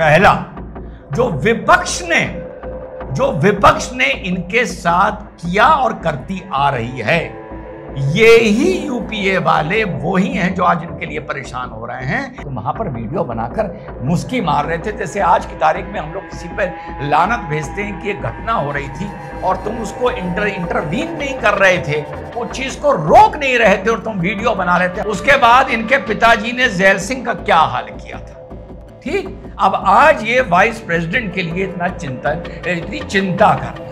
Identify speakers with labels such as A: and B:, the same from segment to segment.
A: पहला, जो विपक्ष ने इनके साथ किया और करती आ रही है, ये ही यूपीए वाले वो ही हैं जो आज इनके लिए परेशान हो रहे हैं। तो वहां पर वीडियो बनाकर मुस्की मार रहे थे, जैसे आज की तारीख में हम लोग किसी पर लानत भेजते हैं कि एक घटना हो रही थी और तुम उसको इंटरवीन नहीं कर रहे थे, वो चीज को रोक नहीं रहे थे और तुम वीडियो बना रहे थे। उसके बाद इनके पिताजी ने जैल सिंह का क्या हाल किया था। ठीक, अब आज ये वाइस प्रेसिडेंट के लिए इतनी चिंता कर रहे हैं।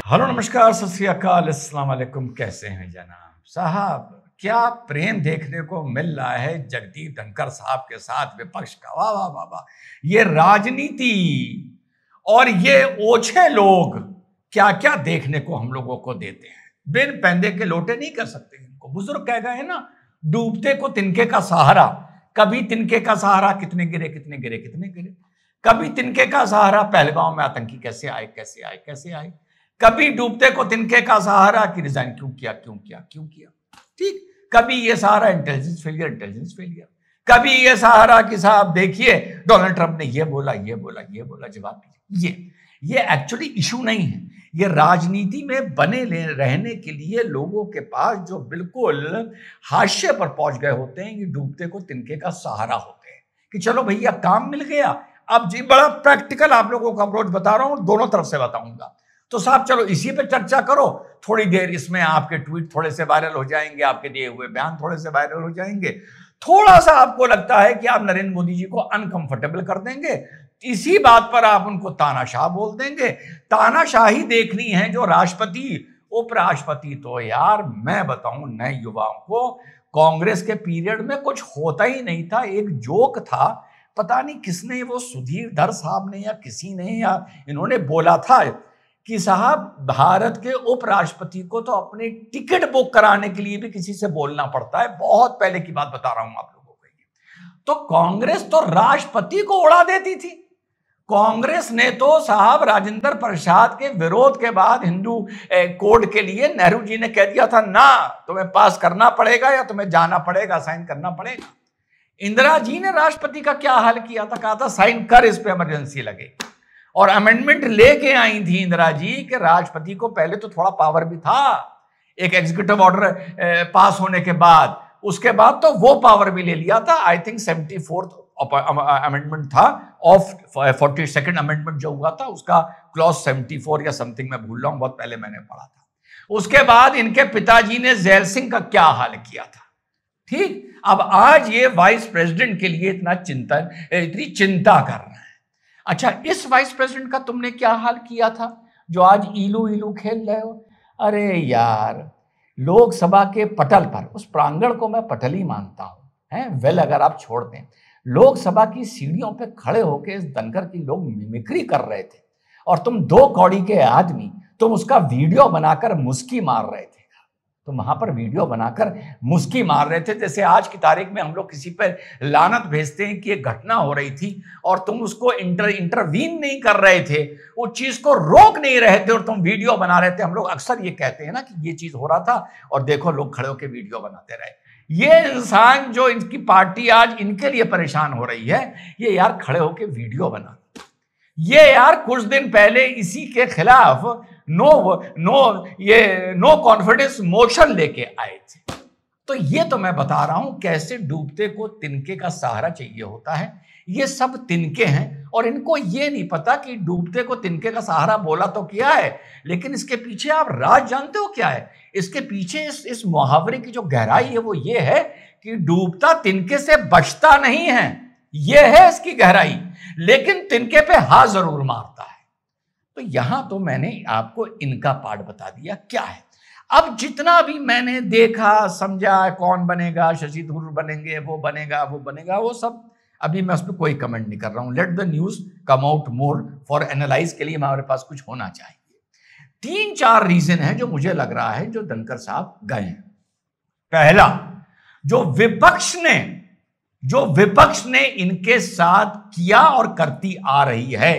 A: हेलो, नमस्कार, सत श्री अकाल, अस्सलाम वालेकुम। कैसे हैं जनाब साहब? क्या प्रेम देखने को मिल रहा है जगदीप धनखड़ साहब के साथ विपक्ष का। वाह वाह वाह वाह। ये राजनीति और ये ओछे लोग क्या क्या देखने को हम लोगों को देते हैं। बिन पैंदे के लोटे नहीं कर सकते इनको। बुजुर्ग कह गए हैं ना, डूबते को तिनके का सहारा। कभी तिनके का सहारा कितने गिरे कितने गिरे कितने गिरे। कभी तिनके का सहारा पहलगांव में आतंकी कैसे आए। कभी डूबते को तिनके का सहारा कि रिजाइन क्यों किया। ठीक, कभी ये सहारा इंटेलिजेंस फेलियर। कभी ये सहारा कि साहब देखिए डोनाल्ड ट्रंप ने ये बोला जवाब दीजिए। ये एक्चुअली इशू नहीं है। ये राजनीति में बने रहने के लिए लोगों के पास जो बिल्कुल हाशिए पर पहुंच गए होते हैं, ये डूबते को तिनके का सहारा होते हैं कि चलो भैया काम मिल गया। अब जी बड़ा प्रैक्टिकल आप लोगों को अप्रोच बता रहा हूं, दोनों तरफ से बताऊंगा। तो साहब चलो इसी पे चर्चा करो थोड़ी देर। इसमें आपके ट्वीट थोड़े से वायरल हो जाएंगे, आपके दिए हुए बयान थोड़े से वायरल हो जाएंगे। थोड़ा सा आपको लगता है कि आप नरेंद्र मोदी जी को अनकंफर्टेबल कर देंगे, इसी बात पर आप उनको तानाशाह बोल देंगे। तानाशाही देखनी है जो राष्ट्रपति उपराष्ट्रपति, तो यार मैं बताऊं नए युवाओं को, कांग्रेस के पीरियड में कुछ होता ही नहीं था। एक जोक था, पता नहीं किसने, वो सुधीर धर साहब ने या किसी ने या इन्होंने बोला था कि साहब भारत के उपराष्ट्रपति को तो अपनी टिकट बुक कराने के लिए भी किसी से बोलना पड़ता है। बहुत पहले की बात बता रहा हूं आप लोगों को। तो कांग्रेस तो राष्ट्रपति को उड़ा देती थी। कांग्रेस ने तो साहब राजेंद्र प्रसाद के विरोध के बाद हिंदू कोड के लिए नेहरू जी ने कह दिया था ना, तुम्हें पास करना पड़ेगा या तुम्हें जाना पड़ेगा, साइन करना पड़ेगा। इंदिरा जी ने राष्ट्रपति का क्या हाल किया था, कहा था साइन कर, इस पे इमरजेंसी लगे। और अमेंडमेंट लेके आई थी इंदिरा जी कि राष्ट्रपति को पहले तो थोड़ा पावर भी था, एक एग्जीक्यूटिव ऑर्डर पास होने के बाद, उसके बाद तो वो पावर भी ले लिया था। आई थिंक 74th अमेंडमेंट था ऑफ 42nd अमेंडमेंट जो हुआ था, उसका क्लॉज 74 या समथिंग मैं भूल रहा हूं, बहुत पहले मैंने पढ़ा था। उसके बाद इनके पिताजी ने जैल सिंह का क्या हाल किया था। ठीक, अब आज ये वाइस प्रेसिडेंट के लिए इतनी चिंता कर रहे हैं। अच्छा, इस वाइस प्रेसिडेंट का तुमने क्या हाल किया था जो आज इलू खेल रहे हो? अरे यार, लोकसभा के पटल पर, उस प्रांगण को मैं पटल ही मानता हूं, है वेल, अगर आप छोड़ दें, लोकसभा की सीढ़ियों पे खड़े होकर इस धनखड़ की लोग मिमिक्री कर रहे थे और तुम दो कौड़ी के आदमी, तुम उसका वीडियो बनाकर मुस्की मार रहे थे। तुम वहां पर वीडियो बनाकर मुस्की मार रहे थे, जैसे आज की तारीख में हम लोग किसी पर लानत भेजते हैं कि एक घटना हो रही थी और तुम उसको इंटरवीन नहीं कर रहे थे, वो चीज को रोक नहीं रहे थे और तुम वीडियो बना रहे थे। हम लोग अक्सर ये कहते हैं ना कि ये चीज हो रहा था और देखो लोग खड़े होकर वीडियो बनाते रहे। ये इंसान जो इनकी पार्टी आज इनके लिए परेशान हो रही है, ये यार खड़े होकर वीडियो बना, ये यार कुछ दिन पहले इसी के खिलाफ नो कॉन्फिडेंस मोशन लेके आए थे। तो ये तो मैं बता रहा हूं कैसे डूबते को तिनके का सहारा चाहिए होता है। ये सब तिनके हैं और इनको ये नहीं पता कि डूबते को तिनके का सहारा बोला तो किया है, लेकिन इसके पीछे आप राज जानते हो क्या है? इसके पीछे इस मुहावरे की जो गहराई है वो ये है कि डूबता तिनके से बचता नहीं है, ये है इसकी गहराई, लेकिन तिनके पे हाथ जरूर मारता है। तो यहां तो मैंने आपको इनका पार्ट बता दिया क्या है। अब जितना भी मैंने देखा समझा, कौन बनेगा, शशि थरूर बनेंगे, वो बनेगा, वो सब अभी मैं उस पर कोई कमेंट नहीं कर रहा हूं। Let the news come out more for analyse के लिए हमारे पास कुछ होना चाहिए। 3-4 रीजन है जो मुझे लग रहा है जो धनखड़ साहब गए हैं। पहला, जो विपक्ष ने इनके साथ किया और करती आ रही है,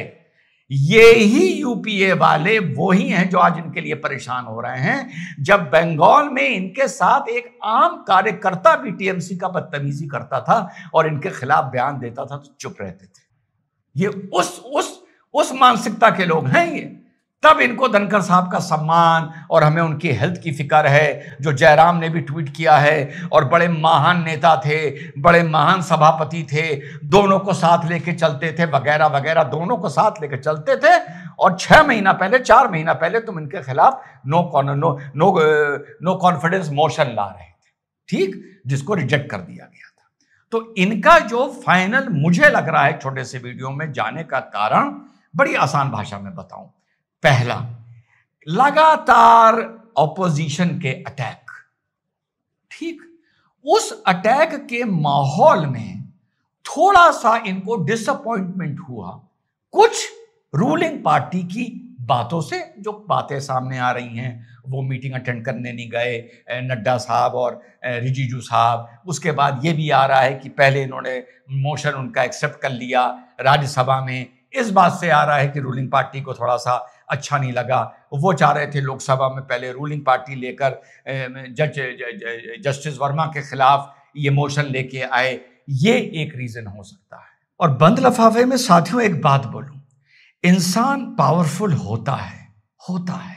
A: ये ही यूपीए वाले वो ही हैं जो आज इनके लिए परेशान हो रहे हैं। जब बंगाल में इनके साथ एक आम कार्यकर्ता भी टीएमसी का बदतमीजी करता था और इनके खिलाफ बयान देता था तो चुप रहते थे। ये उस मानसिकता के लोग हैं ये। तब इनको धनखड़ साहब का सम्मान और हमें उनकी हेल्थ की फिक्र है, जो जयराम ने भी ट्वीट किया है। और बड़े महान नेता थे, बड़े महान सभापति थे, दोनों को साथ लेके चलते थे वगैरह वगैरह, दोनों को साथ लेके चलते थे। और 4 महीना पहले तुम इनके खिलाफ नो कॉन्फिडेंस मोशन ला रहे थे, ठीक, जिसको रिजेक्ट कर दिया गया था। तो इनका जो फाइनल मुझे लग रहा है छोटे से वीडियो में जाने का कारण बड़ी आसान भाषा में बताऊं। पहला, लगातार ऑपोजिशन के अटैक, ठीक, उस अटैक के माहौल में थोड़ा सा इनको डिसअपॉइंटमेंट हुआ कुछ रूलिंग पार्टी की बातों से। जो बातें सामने आ रही हैं, वो मीटिंग अटेंड करने नहीं गए नड्डा साहब और रिजिजू साहब। उसके बाद ये भी आ रहा है कि पहले इन्होंने मोशन उनका एक्सेप्ट कर लिया राज्यसभा में, इस बात से आ रहा है कि रूलिंग पार्टी को थोड़ा सा अच्छा नहीं लगा। वो चाह रहे थे लोकसभा में पहले रूलिंग पार्टी लेकर जस्टिस वर्मा के खिलाफ ये मोशन लेके आए। ये एक रीजन हो सकता है। और बंद लफाफे में साथियों एक बात बोलूं, इंसान पावरफुल होता है,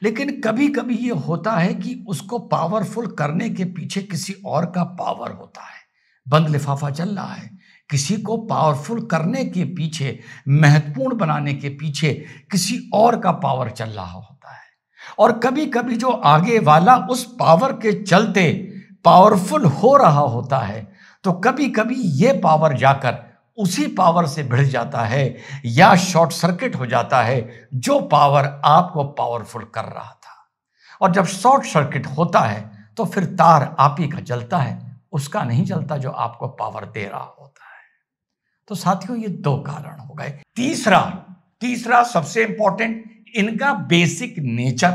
A: लेकिन कभी कभी ये होता है कि उसको पावरफुल करने के पीछे किसी और का पावर होता है। बंद लिफाफा चल रहा है, किसी को पावरफुल करने के पीछे, महत्वपूर्ण बनाने के पीछे किसी और का पावर चल रहा होता है। और कभी कभी जो आगे वाला उस पावर के चलते पावरफुल हो रहा होता है, तो कभी कभी ये पावर जाकर उसी पावर से भिड़ जाता है या शॉर्ट सर्किट हो जाता है जो पावर आपको पावरफुल कर रहा था। और जब शॉर्ट सर्किट होता है तो फिर तार आप ही का जलता है, उसका नहीं जलता जो आपको पावर दे रहा होता है। तो साथियों ये 2 कारण हो गए। तीसरा सबसे इंपॉर्टेंट, इनका बेसिक नेचर,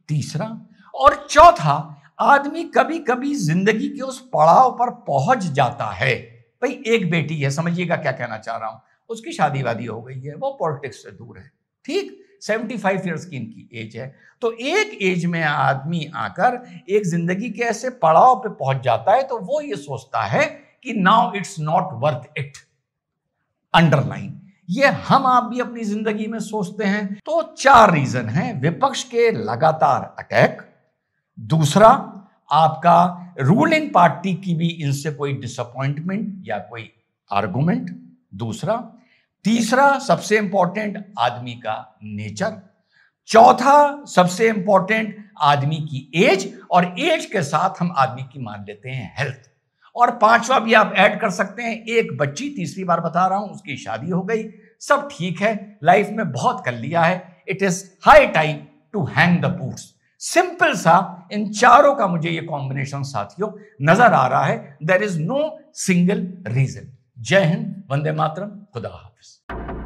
A: तीसरा। और चौथा, आदमी कभी कभी जिंदगी के उस पड़ाव पर पहुंच जाता है। भाई एक बेटी है, समझिएगा क्या कहना चाह रहा हूं, उसकी शादी वादी हो गई है, वो पॉलिटिक्स से दूर है, ठीक, 75 ईयर्स की इनकी एज है। तो एक एज में आदमी आकर एक जिंदगी के ऐसे पड़ाव पे पहुंच जाता है तो वो ये सोचता है कि now it's not worth it. Underline, ये हम आप भी अपनी जिंदगी में सोचते हैं। तो 4 रीजन हैं। विपक्ष के लगातार अटैक, दूसरा आपका रूलिंग पार्टी की भी इनसे कोई डिसअपॉइंटमेंट या कोई आर्गुमेंट, दूसरा, तीसरा सबसे इंपॉर्टेंट आदमी का नेचर, चौथा सबसे इंपॉर्टेंट आदमी की एज, और एज के साथ हम आदमी की मान लेते हैं हेल्थ, और 5वां भी आप ऐड कर सकते हैं, एक बच्ची, तीसरी बार बता रहा हूं, उसकी शादी हो गई, सब ठीक है, लाइफ में बहुत कर लिया है, it is high time to hang the boots. Simple सा इन चारों का मुझे ये कॉम्बिनेशन साथियों नजर आ रहा है। There is no single reason. जय हिंद, वंदे मातरम, खुदा हाफिज।